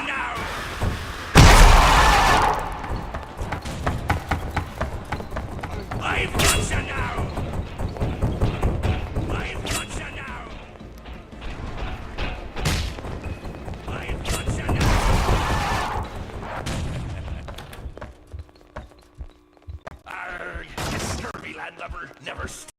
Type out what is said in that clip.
now! I've got you now! I've got you now! I've got you now! Arrgh, you scurvy landlubber, never